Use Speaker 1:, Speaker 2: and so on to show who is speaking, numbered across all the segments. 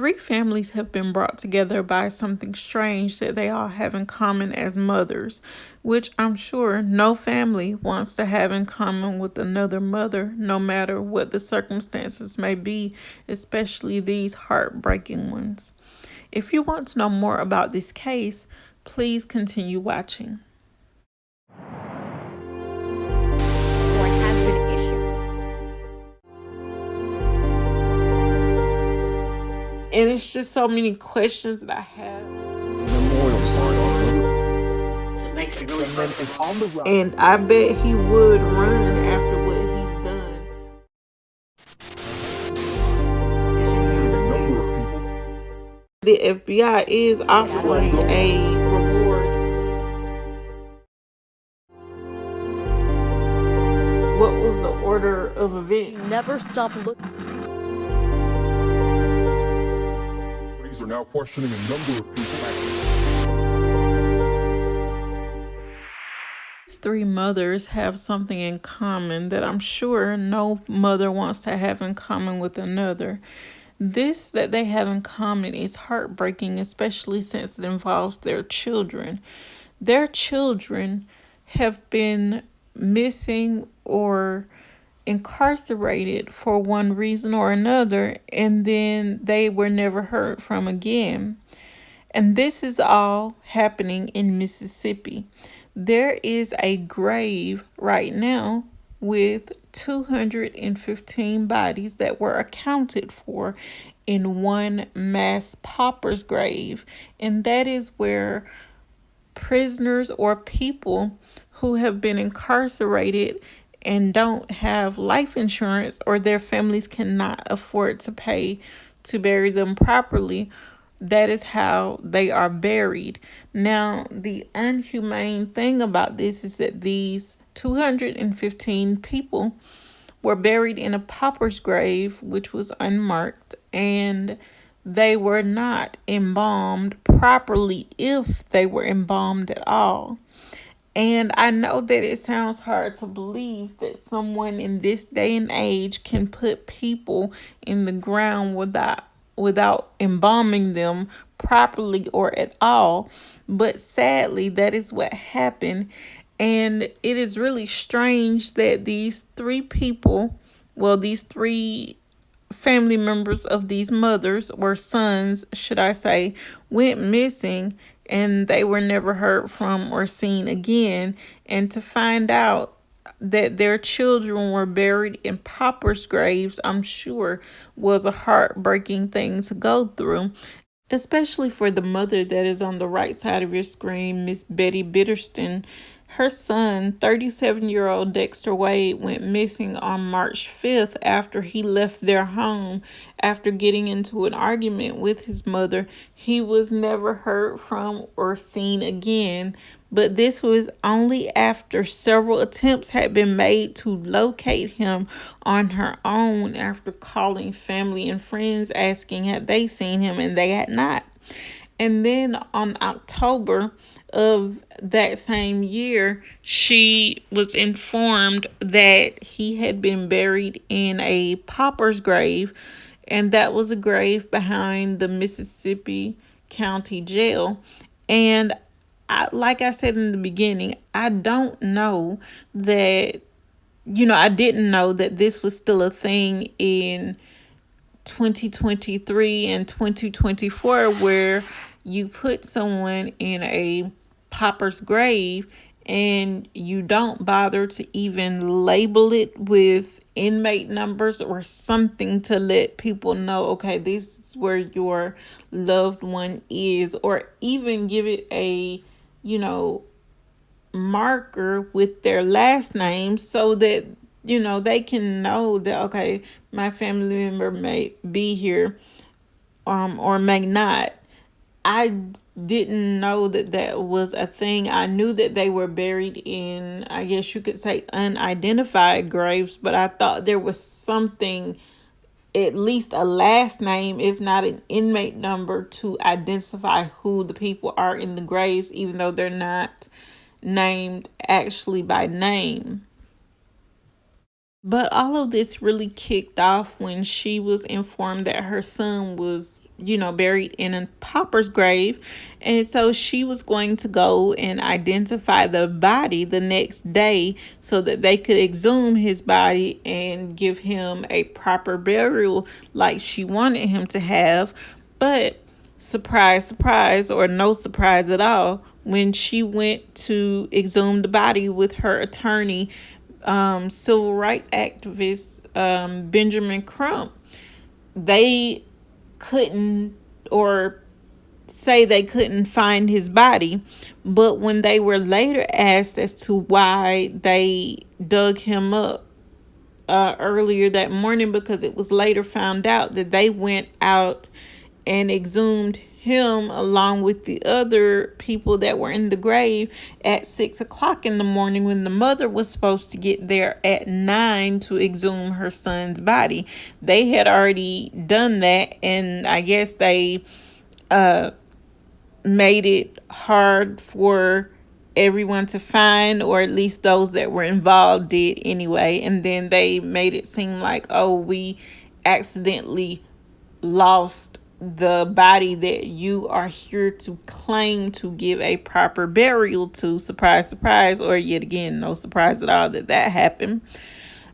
Speaker 1: three families have been brought together by something strange that they all have in common as mothers, which I'm sure no family wants to have in common with another mother, no matter what the circumstances may be, especially these heartbreaking ones. If you want to know more about this case, please continue watching.
Speaker 2: Or has been issued.
Speaker 1: And it's just so many questions that I have.
Speaker 3: Memorial sign on
Speaker 4: It makes it really
Speaker 3: and then
Speaker 4: hard.
Speaker 3: is on the run.
Speaker 1: And I bet he would run after what he's done.
Speaker 3: A number of people.
Speaker 1: The FBI is offering a reward. What was the order of events?
Speaker 2: Never stop looking.
Speaker 3: Police are now questioning a number of people.
Speaker 1: These three mothers have something in common that I'm sure no mother wants to have in common with another. This that they have in common is heartbreaking, especially since it involves their children. Their children have been missing or incarcerated for one reason or another, and then they were never heard from again. And this is all happening in Mississippi. There is a grave right now with 215 bodies that were accounted for in one mass pauper's grave. And that is where prisoners or people who have been incarcerated and don't have life insurance, or their families cannot afford to pay to bury them properly, that is how they are buried. Now, the unhumane thing about this is that these 215 people were buried in a pauper's grave, which was unmarked, and they were not embalmed properly, if they were embalmed at all. And I know that it sounds hard to believe that someone in this day and age can put people in the ground without embalming them properly or at all. But sadly, that is what happened. And it is really strange that these three people, well, these three family members of these mothers, or sons, should I say, went missing and they were never heard from or seen again. And to find out that their children were buried in paupers' graves, I'm sure was a heartbreaking thing to go through, especially for the mother that is on the right side of your screen, Miss Betty Bitterston. Her son, 37-year-old Dexter Wade, went missing on March 5th after he left their home after getting into an argument with his mother. He was never heard from or seen again, but this was only after several attempts had been made to locate him on her own, after calling family and friends asking had they seen him, and they had not. And then on October of that same year, she was informed that he had been buried in a pauper's grave, and that was a grave behind the Mississippi County Jail. And like I said in the beginning, I don't know that, I didn't know that this was still a thing in 2023 and 2024, where you put someone in a pauper's grave and you don't bother to even label it with inmate numbers or something to let people know, okay, this is where your loved one is, or even give it a, marker with their last name so that they can know that, okay, my family member may be here or may not. I didn't know that that was a thing. I knew that they were buried in, I guess you could say, unidentified graves, but I thought there was something, at least a last name, if not an inmate number, to identify who the people are in the graves, even though they're not named actually by name. But all of this really kicked off when she was informed that her son was buried in a pauper's grave. And so she was going to go and identify the body the next day so that they could exhume his body and give him a proper burial like she wanted him to have. But surprise, surprise, or no surprise at all, when she went to exhume the body with her attorney, civil rights activist Benjamin Crump, they couldn't, or say they couldn't find his body. But when they were later asked as to why they dug him up earlier that morning, because it was later found out that they went out and exhumed him along with the other people that were in the grave at 6 o'clock in the morning, when the mother was supposed to get there at 9 to exhume her son's body. They had already done that, and I guess they made it hard for everyone to find, or at least those that were involved did anyway. And then they made it seem like, oh, we accidentally lost the body that you are here to claim to give a proper burial to. Surprise, surprise, or yet again, no surprise at all that happened.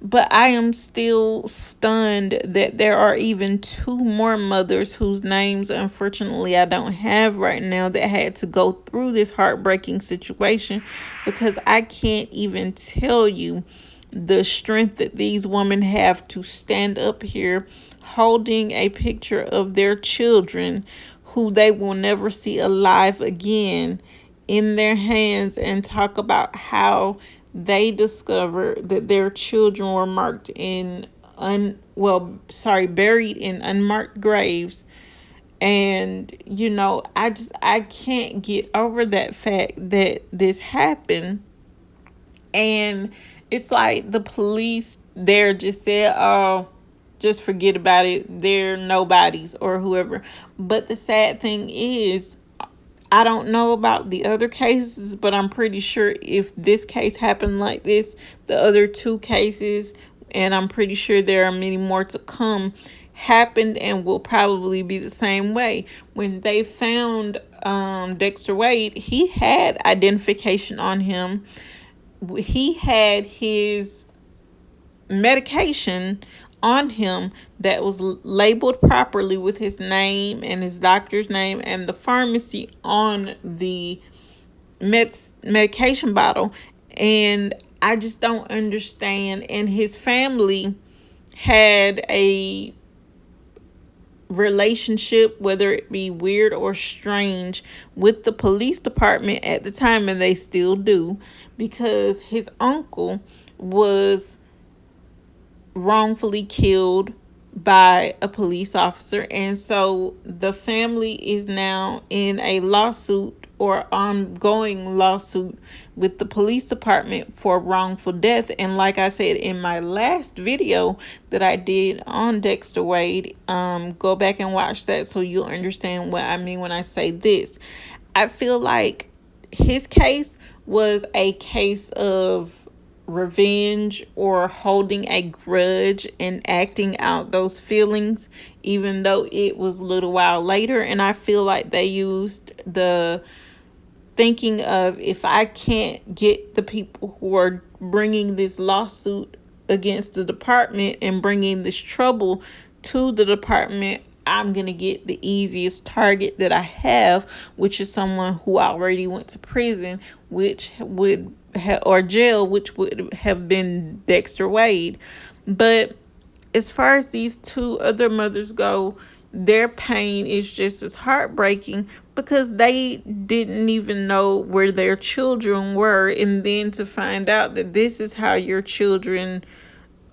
Speaker 1: But I am still stunned that there are even two more mothers whose names, unfortunately, I don't have right now, that had to go through this heartbreaking situation, because I can't even tell you the strength that these women have to stand up here holding a picture of their children who they will never see alive again in their hands and talk about how they discovered that their children were buried in unmarked graves. And I can't get over that fact that this happened. And it's like the police there just said, oh, just forget about it, they're nobodies or whoever. But the sad thing is, I don't know about the other cases, but I'm pretty sure if this case happened like this, the other two cases, and I'm pretty sure there are many more to come, happened and will probably be the same way. When they found Dexter Wade, he had identification on him. He had his medication on him that was labeled properly with his name and his doctor's name and the pharmacy on the medication bottle. And I just don't understand. And his family had a relationship, whether it be weird or strange, with the police department at the time, and they still do, because his uncle was wrongfully killed by a police officer. And so the family is now in a lawsuit or ongoing lawsuit with the police department for wrongful death. And like I said in my last video that I did on Dexter Wade, go back and watch that so you'll understand what I mean when I say this. I feel like his case was a case of revenge or holding a grudge and acting out those feelings, even though it was a little while later. And I feel like they used the thinking of, if I can't get the people who are bringing this lawsuit against the department and bringing this trouble to the department, I'm going to get the easiest target that I have, which is someone who already went to prison, which would or jail, which would have been Dexter Wade. But as far as these two other mothers go, their pain is just as heartbreaking, because they didn't even know where their children were. And then to find out that this is how your children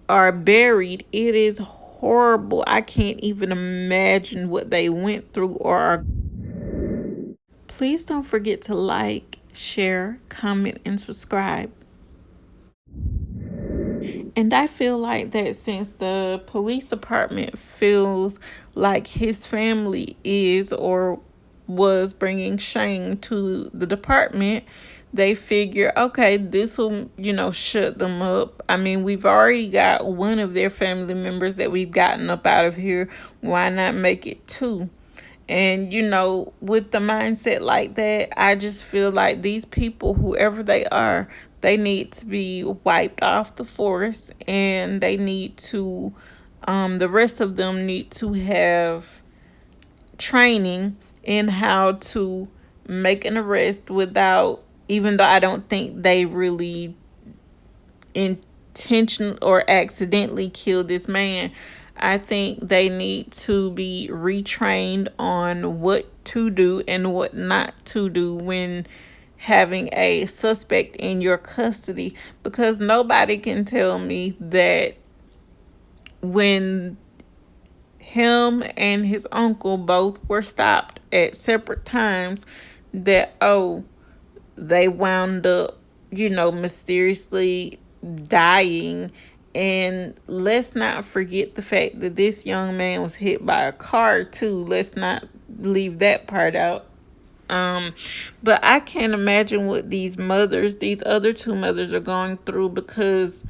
Speaker 1: are buried, it is horrible. I can't even imagine what they went through or are. Please don't forget to like, share, comment, and subscribe. And I feel like that since the police department feels like his family is or was bringing shame to the department, they figure, okay, this will, shut them up. I mean, we've already got one of their family members that we've gotten up out of here. Why not make it two? And, with the mindset like that, I just feel like these people, whoever they are, they need to be wiped off the force, and they need to, the rest of them need to have training in how to make an arrest without, even though I don't think they really intention or accidentally killed this man. I think they need to be retrained on what to do and what not to do when having a suspect in your custody, because nobody can tell me that when him and his uncle both were stopped at separate times, that, oh, they wound up, mysteriously dying. And let's not forget the fact that this young man was hit by a car too. Let's not leave that part out. But I can't imagine what these other two mothers are going through, because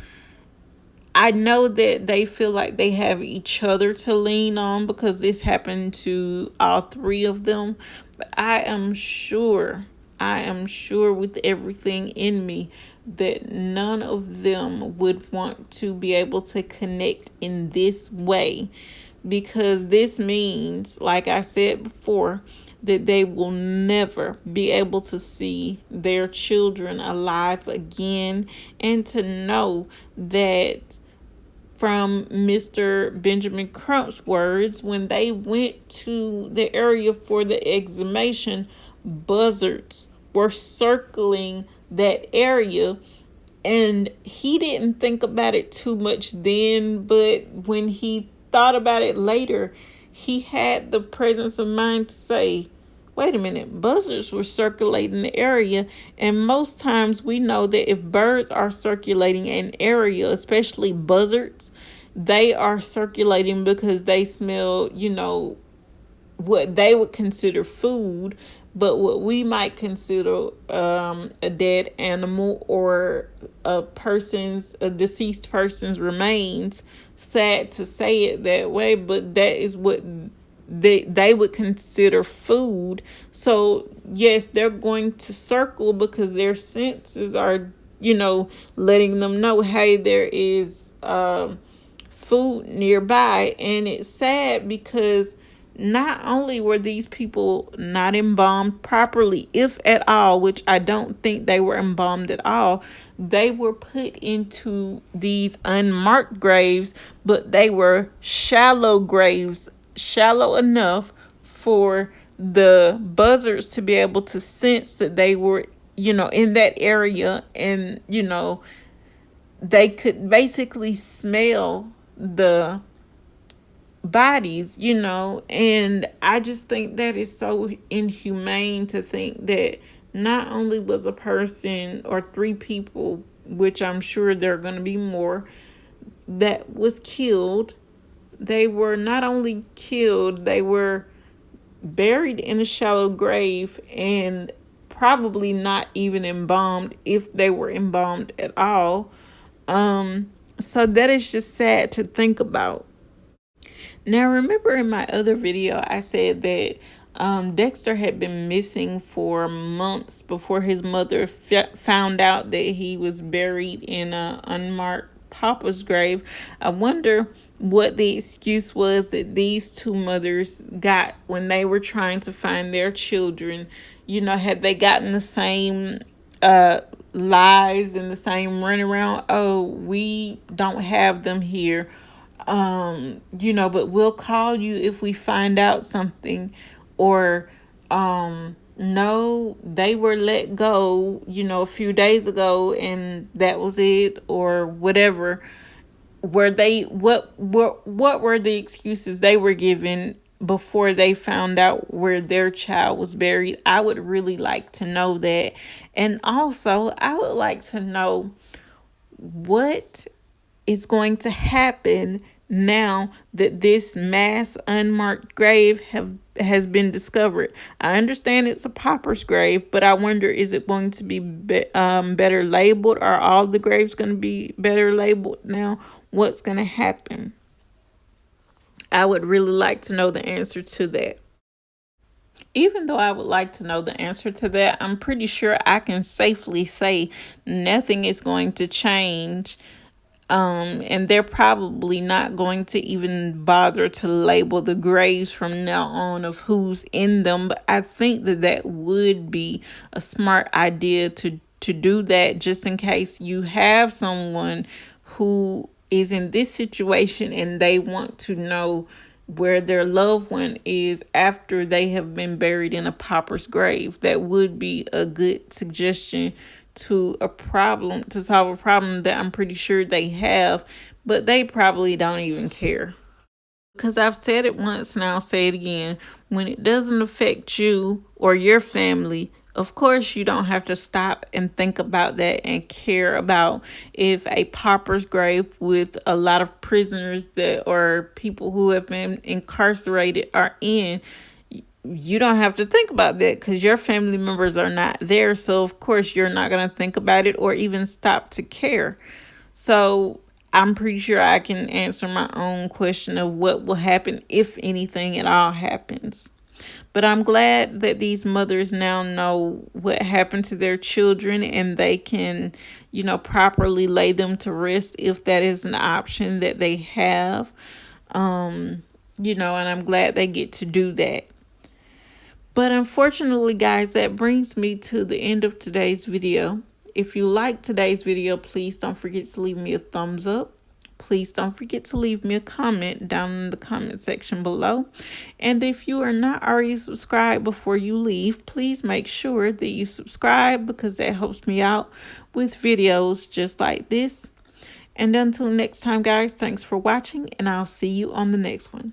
Speaker 1: I know that they feel like they have each other to lean on, because this happened to all three of them. But I am sure with everything in me that none of them would want to be able to connect in this way, because this means, like I said before, that they will never be able to see their children alive again, and to know that, from Mr. Benjamin Crump's words, when they went to the area for the exhumation, buzzards were circling that area. And he didn't think about it too much then, but when he thought about it later, he had the presence of mind to say, wait a minute, buzzards were circulating the area. And most times we know that if birds are circulating an area, especially buzzards, they are circulating because they smell, what they would consider food, but what we might consider a dead animal, or a deceased person's remains. Sad to say it that way, but that is what they would consider food. So yes, they're going to circle because their senses are, letting them know, hey, there is food nearby. And it's sad because not only were these people not embalmed properly, if at all, which I don't think they were embalmed at all, they were put into these unmarked graves, but they were shallow graves, shallow enough for the buzzards to be able to sense that they were, in that area. And, they could basically smell the bodies, and I just think that is so inhumane, to think that not only was a person or three people, which I'm sure there are going to be more, that was killed. They were not only killed, they were buried in a shallow grave, and probably not even embalmed, if they were embalmed at all. So that is just sad to think about. Now, remember in my other video, I said that Dexter had been missing for months before his mother found out that he was buried in a unmarked pauper's grave. I wonder what the excuse was that these two mothers got when they were trying to find their children. Had they gotten the same lies and the same runaround? Oh, we don't have them here. But we'll call you if we find out something. Or no, they were let go, a few days ago, and that was it, or whatever. What were the excuses they were given before they found out where their child was buried? I would really like to know that. And also, I would like to know what is going to happen now that this mass unmarked grave has been discovered. I understand it's a pauper's grave, but I wonder, is it going to be better labeled? Are all the graves going to be better labeled now? What's going to happen? I would really like to know the answer to that. Even though I would like to know the answer to that, I'm pretty sure I can safely say nothing is going to change. And they're probably not going to even bother to label the graves from now on of who's in them. But I think that that would be a smart idea to do that, just in case you have someone who is in this situation and they want to know where their loved one is after they have been buried in a pauper's grave. That would be a good suggestion to solve a problem that I'm pretty sure they have, but they probably don't even care. Because I've said it once and I'll say it again. When it doesn't affect you or your family, of course you don't have to stop and think about that and care about if a pauper's grave with a lot of prisoners that or people who have been incarcerated are in. You don't have to think about that because your family members are not there. So of course you're not going to think about it or even stop to care. So I'm pretty sure I can answer my own question of what will happen if anything at all happens. But I'm glad that these mothers now know what happened to their children and they can, properly lay them to rest if that is an option that they have. And I'm glad they get to do that. But unfortunately, guys, that brings me to the end of today's video. If you like today's video, please don't forget to leave me a thumbs up. Please don't forget to leave me a comment down in the comment section below. And if you are not already subscribed before you leave, please make sure that you subscribe because that helps me out with videos just like this. And until next time, guys, thanks for watching and I'll see you on the next one.